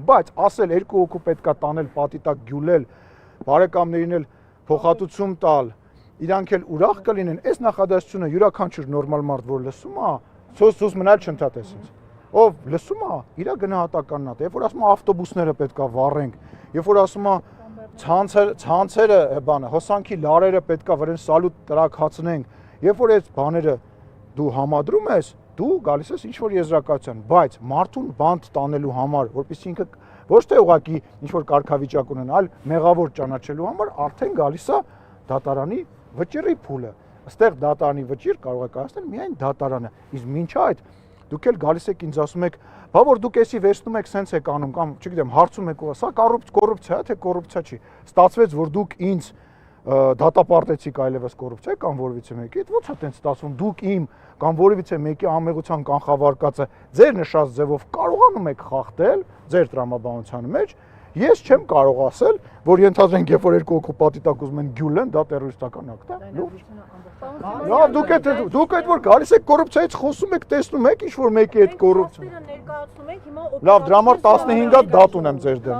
բայց ասել երկու հոգու պետքա տանել պատի տակ գյուլել, բարեկամներին էլ փոխհատուցում տալ, իրանք էլ ուրախ կլինեն, այս նախադասությունը յուրաքանչյուր նորմալ մարդ որ լսում է, սոս մնալ չընդհատես ինձ։ Ով լսում է, իր գնահատականն է, երբ որ ասում է ավտոբուսները պետքա վառենք, երբ որ ասում է ցանցերը, բանը, հոսանքի լարերը պետքա վրան սալուտ տրաքացնենք, երբ որ այս բաները դու համադրում ես, դու գալիս ես ինչ-որ եզրակացության, բայց մարդուն բանտ տանելու համար, որպեսզի ինքը ոչ թե ուղղակի ինչ-որ կարգավիճակ ունենա, այլ մեղավոր ճանաչելու համար արդեն գալիս է դատարանի վճռի փուլը։ Այստեղ դատարանի վճիռ կարող է կայացնել միայն դատարանը։ Իսկ մինչ այդ դուք էլ գալիս եք ինձ ասում եք, բա որ դուք էսի վերցնում եք սենց եք անում կամ չգիտեմ, հարցում եք, սա կոռուպցիա է, թե կոռուպցիա չի։ Ստացվեց, որ դուք ինձ դատապարտեցիք այլևս կոռուպցիա կամ որևիցե մեկի, այդ ո՞նց է տենց ստացվում, դուք իմ կամ որևիցե մեկի ամեղության կանխավարկածը ձեր նշած ձևով կարողանում եք խախտել ձեր տրամաբանության մեջ, ես չեմ կարող ասել, որ ենթադրենք, երբ որ երկու հոգու պատի տակ ուզում են գյուլեն, դա տերորիստական ակտ է։ Լավ, դուք այդ որ գալիս եք կոռուպցիայից խոսում եք, տեսնում եք ինչ որ մեկի այդ կոռուպցիա։ Լավ, դրա համար 15-ը դատ ունեմ ձեր դեմ։